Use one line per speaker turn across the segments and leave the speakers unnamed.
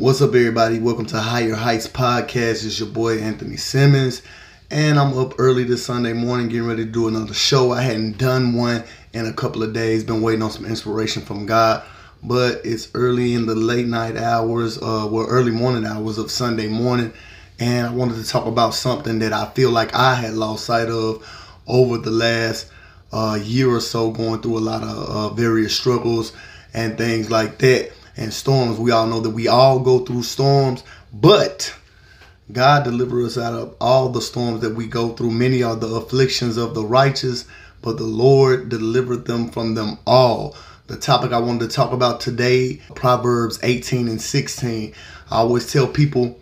What's up, everybody? Welcome to Higher Heights Podcast. It's your boy Anthony Simmons, and I'm up early this Sunday morning getting ready to do another show. I hadn't done one in a couple of days. Been waiting on some inspiration from God, but it's early in the late night hours, early morning hours of Sunday morning, and I wanted to talk about something that I feel like I had lost sight of over the last year or so, going through a lot of various struggles and things like that. And storms, we all know that we all go through storms, but God delivers us out of all the storms that we go through. Many are the afflictions of the righteous, but the Lord delivered them from them all. The topic I wanted to talk about today, Proverbs 18 and 16. I always tell people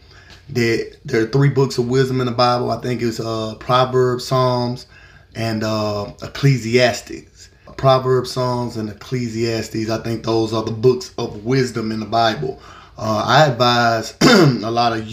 that there are 3 books of wisdom in the Bible. I think it's Proverbs, Psalms, and Ecclesiastes. Proverbs, Psalms, and Ecclesiastes. I think those are the books of wisdom in the Bible. I advise a lot of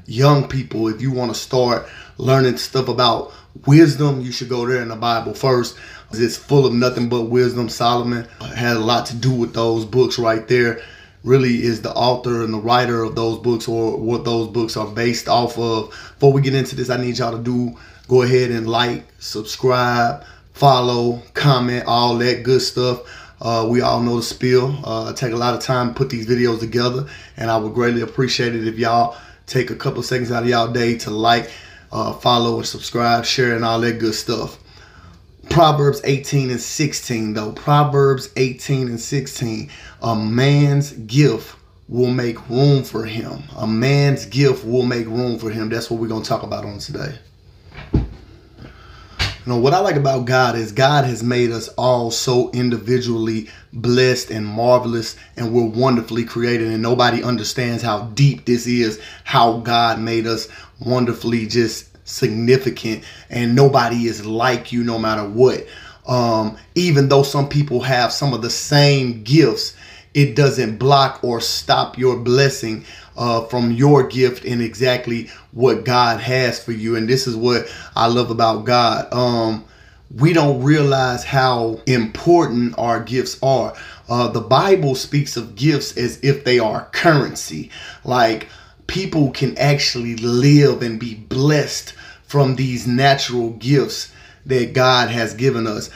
young people, if you want to start learning stuff about wisdom, you should go there in the Bible first. It's full of nothing but wisdom. Solomon had a lot to do with those books right there. Really is the author and the writer of those books, or what those books are based off of. Before we get into this, I need y'all to go ahead and like, subscribe, follow, comment, all that good stuff. We all know the spiel. I take a lot of time to put these videos together, and I would greatly appreciate it if y'all take a couple of seconds out of y'all day to like, follow, and subscribe, share, and all that good stuff. Proverbs 18 and 16, though. Proverbs 18 and 16. A man's gift will make room for him. A man's gift will make room for him. That's what we're going to talk about on today. You know, what I like about God is God has made us all so individually blessed and marvelous, and we're wonderfully created, and nobody understands how deep this is, how God made us wonderfully just significant, and nobody is like you no matter what. Even though some people have some of the same gifts, it doesn't block or stop your blessing from your gift and exactly what God has for you. And this is what I love about God. We don't realize how important our gifts are. The Bible speaks of gifts as if they are currency. Like, people can actually live and be blessed from these natural gifts that God has given us.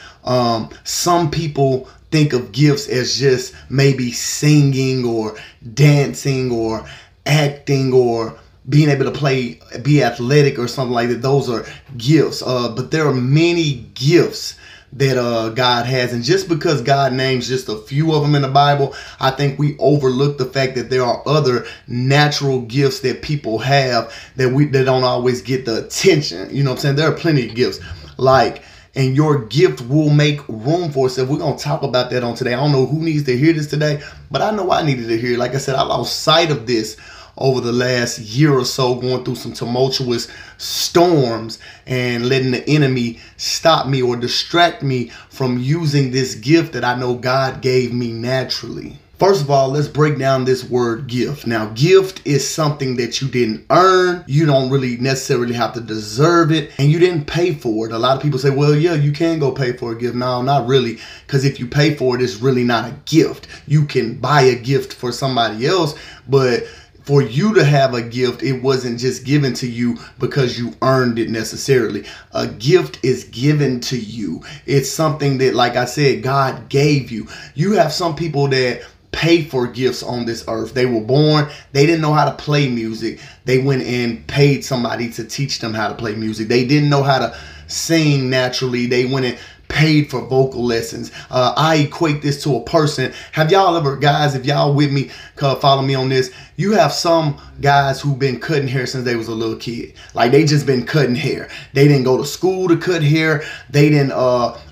Some people think of gifts as just maybe singing or dancing or acting or being able to be athletic or something like that. Those are gifts. But there are many gifts that God has. And just because God names just a few of them in the Bible, I think we overlook the fact that there are other natural gifts that people have that don't always get the attention. You know what I'm saying? There are plenty of gifts. And your gift will make room for itself. We're going to talk about that on today. I don't know who needs to hear this today, but I know I needed to hear it. Like I said, I lost sight of this over the last year or so, going through some tumultuous storms and letting the enemy stop me or distract me from using this gift that I know God gave me naturally. First of all, let's break down this word gift. Now, gift is something that you didn't earn. You don't really necessarily have to deserve it, and you didn't pay for it. A lot of people say, well, yeah, you can go pay for a gift. No, not really, because if you pay for it, it's really not a gift. You can buy a gift for somebody else, but for you to have a gift, it wasn't just given to you because you earned it necessarily. A gift is given to you. It's something that, like I said, God gave you. You have some people that pay for gifts on this earth. They were born, they didn't know how to play music. They went and paid somebody to teach them how to play music. They didn't know how to sing naturally. They went and paid for vocal lessons. I equate this to a person. Have y'all ever, guys, if y'all with me, follow me on this, you have some guys who've been cutting hair since they was a little kid. Like, they just been cutting hair. They didn't go to school to cut hair. They didn't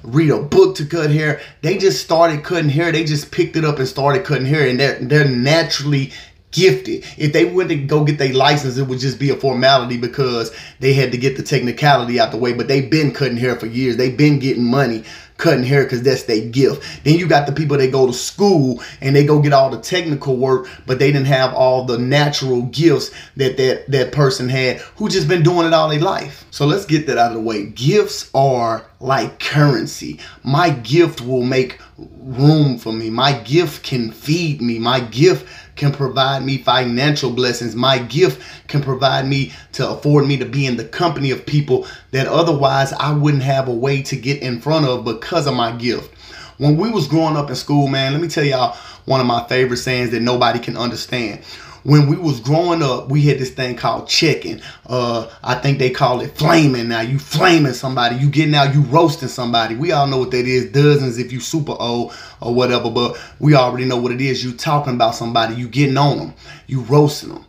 read a book to cut hair. They just started cutting hair. They just picked it up and started cutting hair, and they're naturally gifted. If they went to go get their license, it would just be a formality because they had to get the technicality out the way. But they've been cutting hair for years. They've been getting money cutting hair because that's their gift. Then you got the people that go to school and they go get all the technical work, but they didn't have all the natural gifts that person had, who just been doing it all their life. So let's get that out of the way. Gifts are like currency. My gift will make room for me. My gift can feed me. My gift can provide me financial blessings. My gift can provide me to afford me to be in the company of people that otherwise I wouldn't have a way to get in front of because of my gift. When we was growing up in school, man, let me tell y'all one of my favorite sayings that nobody can understand. When we was growing up, we had this thing called checking. I think they call it flaming. Now you flaming somebody, you getting out, you roasting somebody. We all know what that is. Dozens if you super old or whatever, but we already know what it is. You talking about somebody, you getting on them, you roasting them.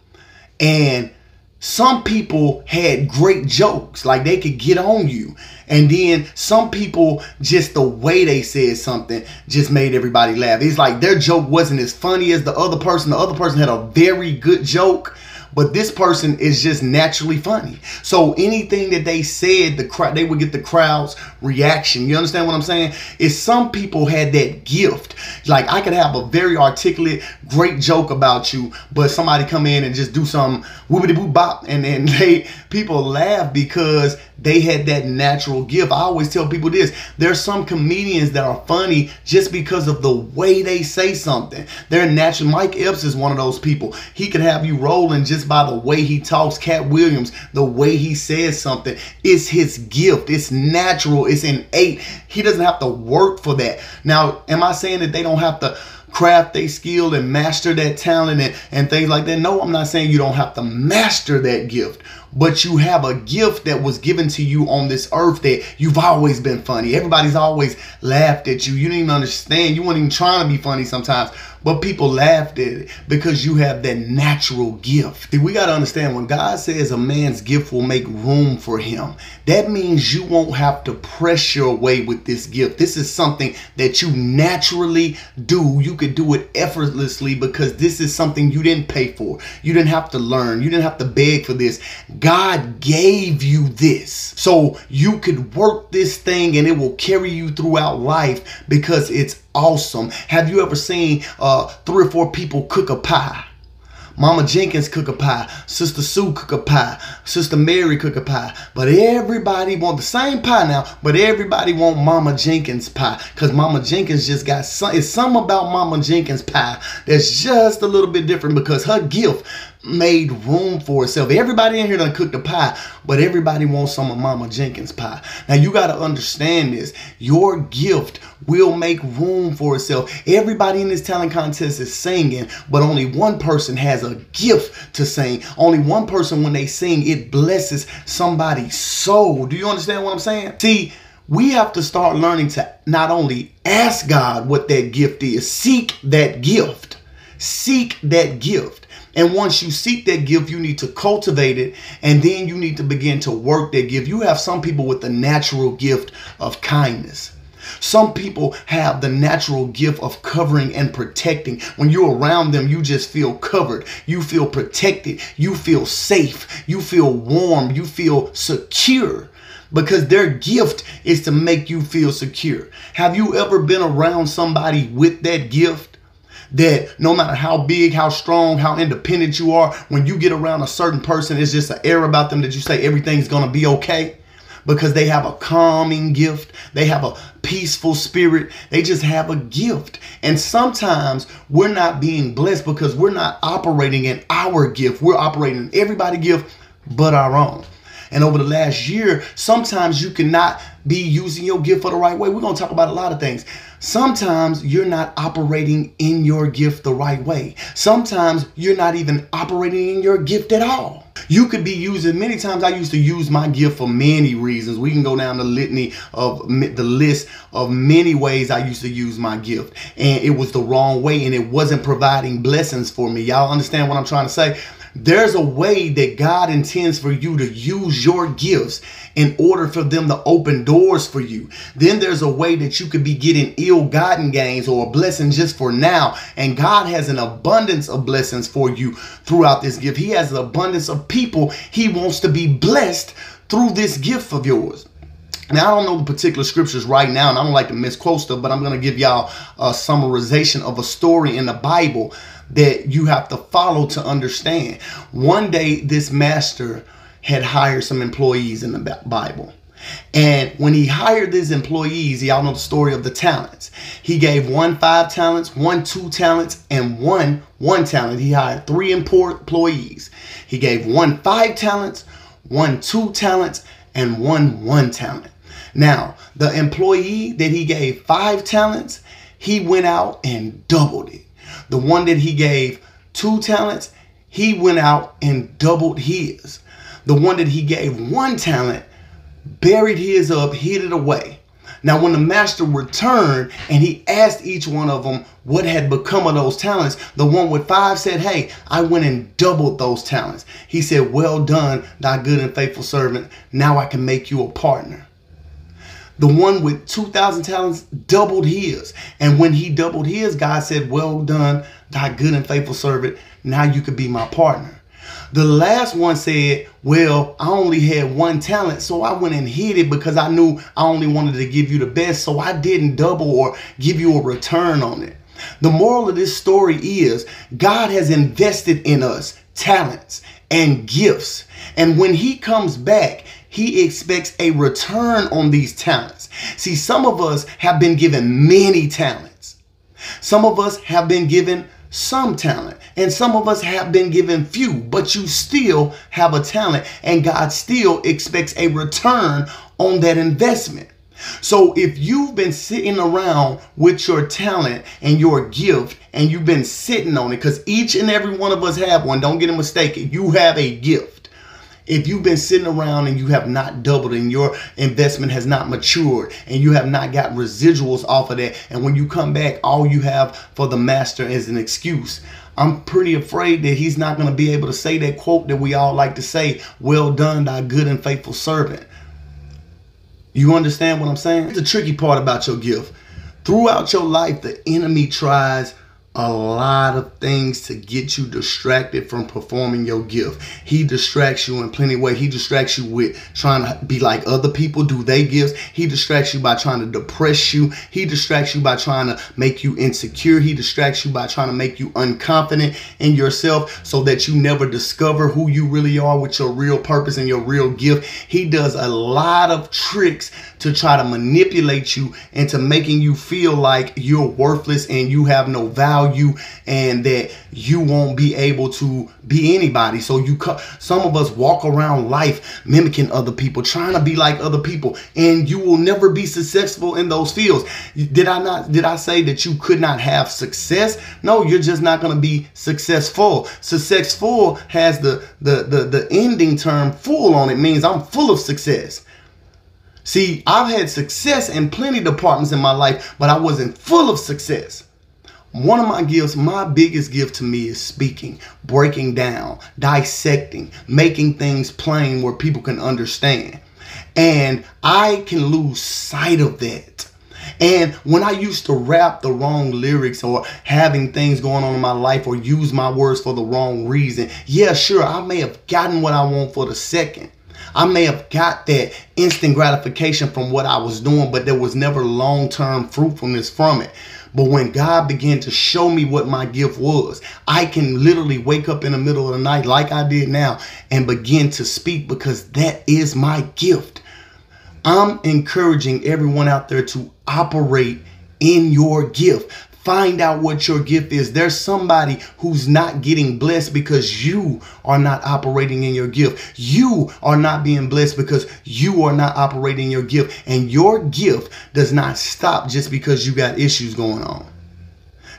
And some people had great jokes, like they could get on you. And then some people, just the way they said something just made everybody laugh. It's like their joke wasn't as funny as the other person. The other person had a very good joke, but this person is just naturally funny. So anything that they said, they would get the crowd's reaction. You understand what I'm saying? Is some people had that gift. Like I could have a very articulate, great joke about you, but somebody come in and just do some whoopity boop bop, and then people laugh because they had that natural gift. I always tell people this. There's some comedians that are funny just because of the way they say something. They're natural. Mike Epps is one of those people. He can have you rolling just by the way he talks. Cat Williams, the way he says something, it's his gift. It's natural. It's innate. He doesn't have to work for that. Now, am I saying that they don't have to craft their skill and master that talent and things like that? No, I'm not saying you don't have to master that gift, but you have a gift that was given to you on this earth that you've always been funny. Everybody's always laughed at you. You didn't even understand. You weren't even trying to be funny sometimes, but people laughed at it because you have that natural gift. See, we got to understand, when God says a man's gift will make room for him, that means you won't have to press your way with this gift. This is something that you naturally do. You could do it effortlessly because this is something you didn't pay for. You didn't have to learn. You didn't have to beg for this. God gave you this so you could work this thing and it will carry you throughout life because it's awesome. Have you ever seen 3 or 4 people cook a pie? Mama Jenkins cook a pie, Sister Sue cook a pie, Sister Mary cook a pie, but everybody want the same pie now, but everybody want Mama Jenkins pie because Mama Jenkins just got it's something about Mama Jenkins pie that's just a little bit different because her gift made room for itself. Everybody in here done cooked the pie, but everybody wants some of Mama Jenkins pie. Now you got to understand this. Your gift will make room for itself. Everybody in this talent contest is singing, but only one person has a gift to sing. Only one person, when they sing, it blesses somebody's soul. Do you understand what I'm saying? See, we have to start learning to not only ask God what that gift is, seek that gift. Seek that gift. And once you seek that gift, you need to cultivate it, and then you need to begin to work that gift. You have some people with the natural gift of kindness. Some people have the natural gift of covering and protecting. When you're around them, you just feel covered. You feel protected. You feel safe. You feel warm. You feel secure. Because their gift is to make you feel secure. Have you ever been around somebody with that gift? That no matter how big, how strong, how independent you are, when you get around a certain person, it's just an air about them that you say everything's going to be okay. Because they have a calming gift. They have a peaceful spirit. They just have a gift. And sometimes we're not being blessed because we're not operating in our gift. We're operating in everybody's gift but our own. And over the last year, sometimes you cannot be using your gift for the right way. We're going to talk about a lot of things. Sometimes you're not operating in your gift the right way. Sometimes you're not even operating in your gift at all. You could be using, many times I used to use my gift for many reasons. We can go down the litany of the list of many ways I used to use my gift. And it was the wrong way and it wasn't providing blessings for me. Y'all understand what I'm trying to say? There's a way that God intends for you to use your gifts in order for them to open doors for you. Then there's a way that you could be getting ill-gotten gains or a blessing just for now. And God has an abundance of blessings for you throughout this gift. He has an abundance of people He wants to be blessed through this gift of yours. Now, I don't know the particular scriptures right now, and I don't like to misquote stuff, but I'm going to give y'all a summarization of a story in the Bible that you have to follow to understand. One day, this master had hired some employees in the Bible. And when he hired these employees, y'all know the story of the talents. He gave one 5 talents, one 2 talents, and one 1 talent. He hired 3 employees. He gave one 5 talents, one 2 talents, and one 1 talent. Now, the employee that he gave 5 talents, he went out and doubled it. The one that he gave 2 talents, he went out and doubled his. The one that he gave 1 talent, buried his up, hid it away. Now, when the master returned and he asked each one of them what had become of those talents, the one with 5 said, hey, I went and doubled those talents. He said, well done, thy good and faithful servant. Now I can make you a partner. The one with 2,000 talents doubled his. And when he doubled his, God said, well done, thy good and faithful servant. Now you could be my partner. The last one said, well, I only had 1 talent, so I went and hid it because I knew I only wanted to give you the best, so I didn't double or give you a return on it. The moral of this story is God has invested in us talents and gifts. And when he comes back, he expects a return on these talents. See, some of us have been given many talents. Some of us have been given some talent, and some of us have been given few, but you still have a talent, and God still expects a return on that investment. So if you've been sitting around with your talent and your gift, and you've been sitting on it, because each and every one of us have one, don't get it mistaken, you have a gift. If you've been sitting around and you have not doubled and your investment has not matured and you have not got residuals off of that, and when you come back, all you have for the master is an excuse, I'm pretty afraid that he's not going to be able to say that quote that we all like to say, well done, thy good and faithful servant. You understand what I'm saying? The tricky part about your gift. Throughout your life, the enemy tries a lot of things to get you distracted from performing your gift. He distracts you in plenty of ways. He distracts you with trying to be like other people do their gifts. He distracts you by trying to depress you. He distracts you by trying to make you insecure. He distracts you by trying to make you unconfident in yourself so that you never discover who you really are with your real purpose and your real gift. He does a lot of tricks to try to manipulate you into making you feel like you're worthless and you have no value, and that you won't be able to be anybody. So some of us walk around life mimicking other people, trying to be like other people, and you will never be successful in those fields. Did I say that you could not have success? No, you're just not going to be successful. Successful has the ending term full on it, means I'm full of success. See, I've had success in plenty of departments in my life, but I wasn't full of success. One of my gifts, my biggest gift to me, is speaking, breaking down, dissecting, making things plain where people can understand. And I can lose sight of that. And when I used to rap the wrong lyrics or having things going on in my life or use my words for the wrong reason, yeah, sure, I may have gotten what I want for the second. I may have got that instant gratification from what I was doing, but there was never long-term fruitfulness from it. But when God began to show me what my gift was, I can literally wake up in the middle of the night like I did now and begin to speak, because that is my gift. I'm encouraging everyone out there to operate in your gift. Find out what your gift is. There's somebody who's not getting blessed because you are not operating in your gift. You are not being blessed because you are not operating in your gift. And your gift does not stop just because you got issues going on.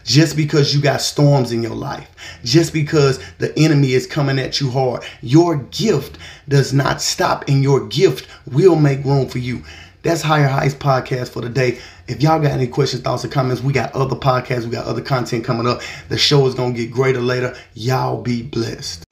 Just because you got storms in your life. Just because the enemy is coming at you hard. Your gift does not stop, and your gift will make room for you. That's Higher Heights Podcast for today. If y'all got any questions, thoughts, or comments, we got other podcasts. We got other content coming up. The show is going to get greater later. Y'all be blessed.